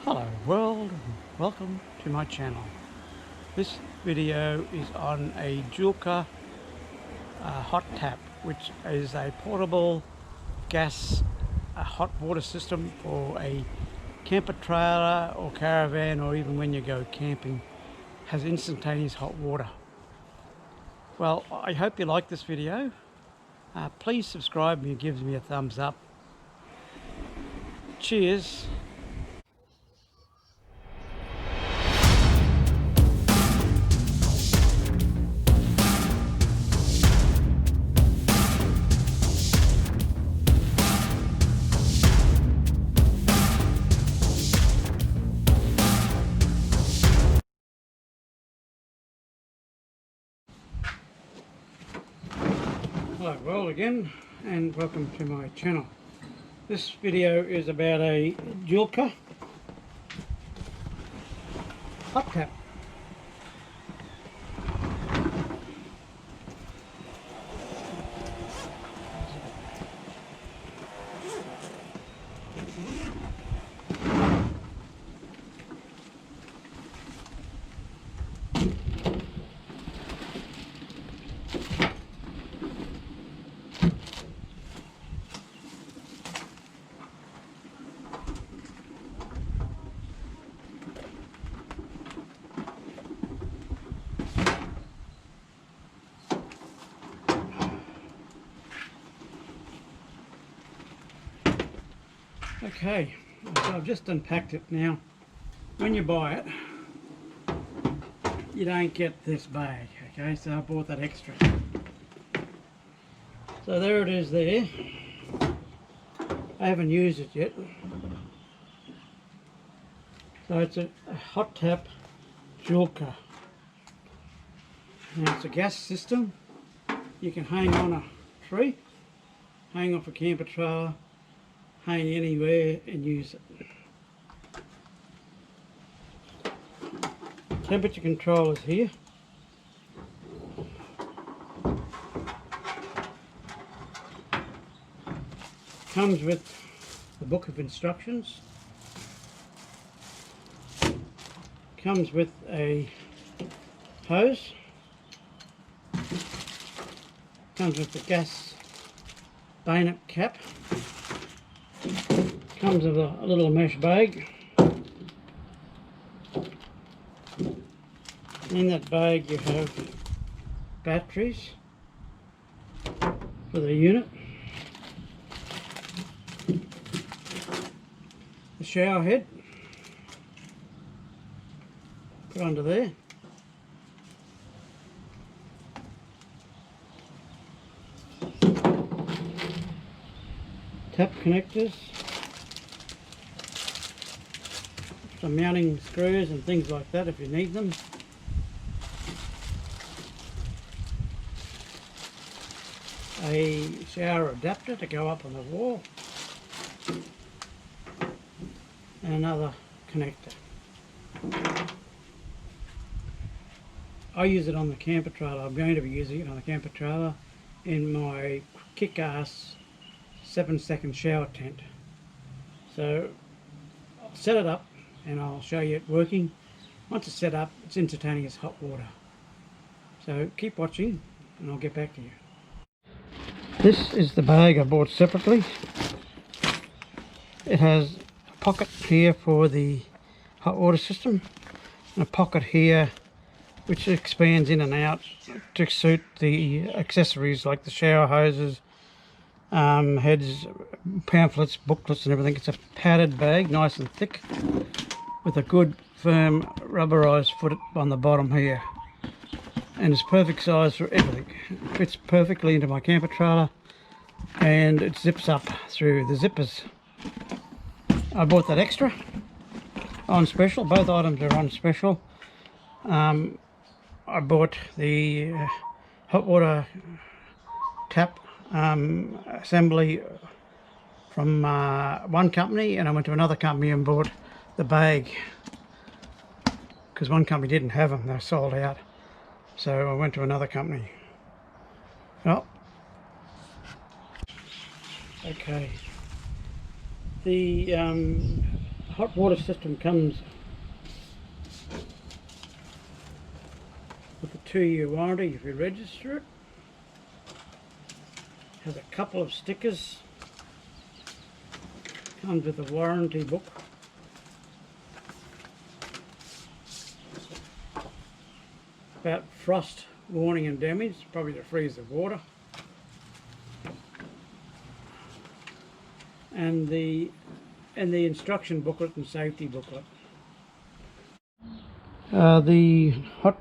Hello world, welcome to my channel. This video is on a Joolca Hot Tap, which is a portable gas hot water system for a camper trailer or caravan, or even when you go camping. Has instantaneous hot water. Well, I hope you like this video. Please subscribe and it gives me a thumbs up. Cheers. Hello world again, and welcome to my channel. This video is about a Joolca Hot Tap. Okay, so I've just unpacked it now. When you buy it, you don't get this bag, okay, so I bought that extra. So there it is there. I haven't used it yet. So it's a hot tap Joolca. Now it's a gas system. You can hang on a tree, hang off a camper trailer, hang anywhere and use it. Temperature control is here. Comes with the book of instructions. Comes with a hose. Comes with the gas bayonet cap. Comes with a little mesh bag. In that bag you have batteries for the unit, the shower head, put under there, tap connectors, some mounting screws and things like that if you need them. A shower adapter to go up on the wall, and another connector. I use it on the camper trailer. I'm going to be using it on the camper trailer in my kick-ass 7-second shower tent. So I'll set it up and I'll show you it working. Once it's set up, it's instantaneous hot water. So keep watching and I'll get back to you. This is the bag I bought separately. It has a pocket here for the hot water system and a pocket here which expands in and out to suit the accessories like the shower hoses, heads, pamphlets, booklets and everything. It's a padded bag, nice and thick, with a good firm rubberized foot on the bottom here. And it's perfect size for everything. It fits perfectly into my camper trailer and it zips up through the zippers. I bought that extra on special. Both items are on special. I bought the hot water tap assembly from one company, and I went to another company and bought the bag because one company didn't have them, they were sold out. So I went to another company. Oh, okay. The hot water system comes with a 2-year warranty if you register it. Has a couple of stickers. Comes with a warranty book. About frost warning and damage, probably to freeze the water. And the instruction booklet and safety booklet. The hot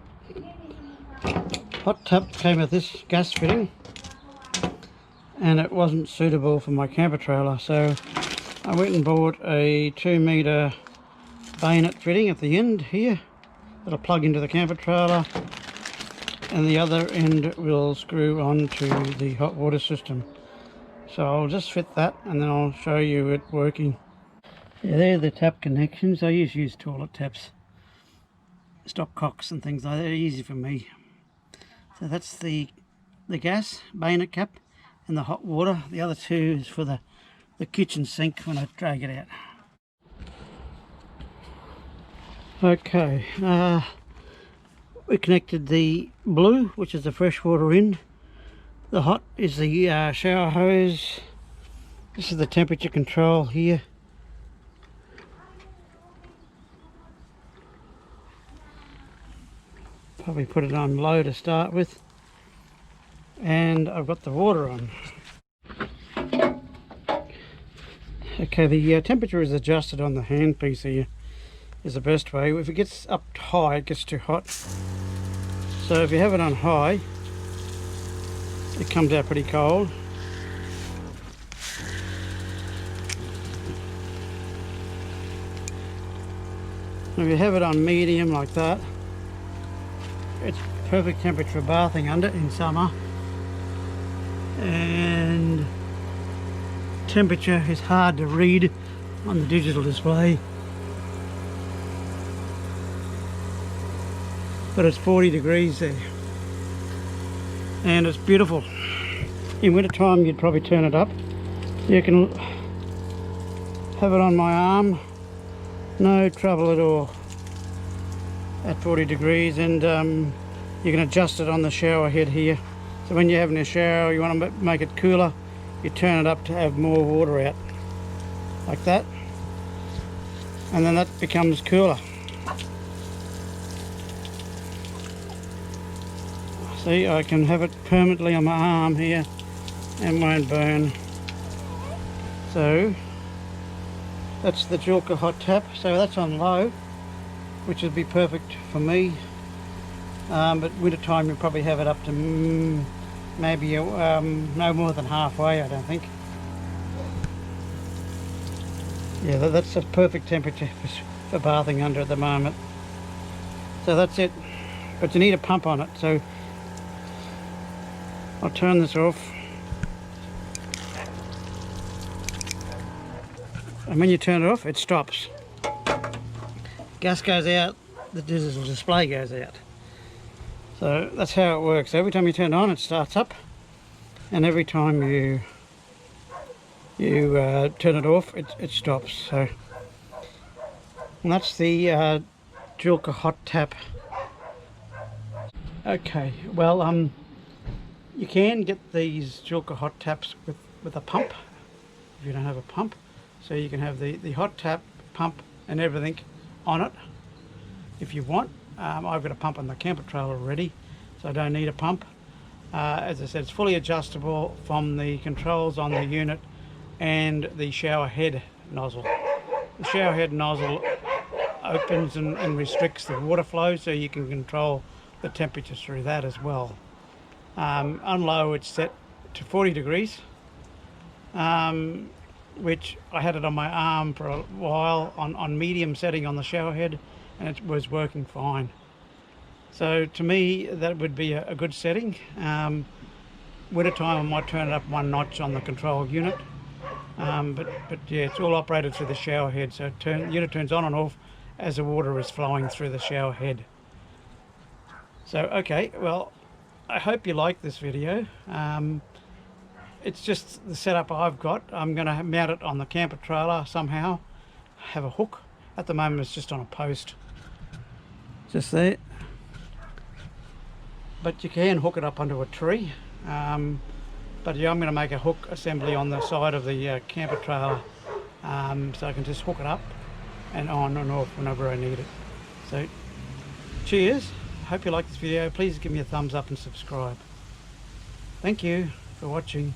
tap came with this gas fitting, and it wasn't suitable for my camper trailer, so I went and bought a 2-metre bayonet fitting at the end here that'll plug into the camper trailer, and the other end will screw onto the hot water system. So I'll just fit that and then I'll show you it working. Yeah, there are the tap connections. I usually use toilet taps, stopcocks and things like that. They're easy for me. So that's the gas bayonet cap and the hot water. The other two is for the kitchen sink when I drag it out. Okay, we connected the blue, which is the freshwater in. The hot is the shower hose. This is the temperature control here. Probably put it on low to start with. And I've got the water on. Okay, the temperature is adjusted on the handpiece here. Is the best way. If it gets up high, it gets too hot. So if you have it on high, it comes out pretty cold. If you have it on medium like that, it's perfect temperature for bathing under in summer. And temperature is hard to read on the digital display, but it's 40 degrees there. And it's beautiful. In winter time you'd probably turn it up. You can have it on my arm, no trouble at all, at 40 degrees. And you can adjust it on the shower head here. So when you're having a shower, you want to make it cooler, you turn it up to have more water out, like that, and then that becomes cooler. See, I can have it permanently on my arm here and won't burn. So that's the Joolca Hot Tap. So that's on low, which would be perfect for me. But winter time you'll probably have it up to maybe no more than halfway, I don't think. Yeah, that's a perfect temperature for bathing under at the moment. So that's it. But you need a pump on it, so I'll turn this off. And when you turn it off, it stops. Gas goes out, the digital display goes out. So that's how it works. Every time you turn it on, it starts up, and every time you turn it off, it stops. So, and that's the Joolca Hot Tap. Okay, well, you can get these Joolca Hot Taps with a pump if you don't have a pump. So you can have the hot tap, pump and everything on it if you want. I've got a pump on the camper trailer already, so I don't need a pump. As I said, it's fully adjustable from the controls on the unit and the shower head nozzle. The shower head nozzle opens and restricts the water flow, so you can control the temperature through that as well. On low it's set to 40 degrees, which I had it on my arm for a while on medium setting on the shower head, and it was working fine. So to me that would be a good setting. Winter time I might turn it up one notch on the control unit, but yeah, it's all operated through the shower head, so unit turns on and off as the water is flowing through the shower head. So okay, well, I hope you like this video. It's just the setup I've got. I'm going to mount it on the camper trailer somehow, have a hook. At the moment it's just on a post, just there, but you can hook it up onto a tree. But yeah, I'm going to make a hook assembly on the side of the camper trailer, so I can just hook it up and on and off whenever I need it. So cheers, hope you like this video. Please give me a thumbs up and subscribe. Thank you for watching.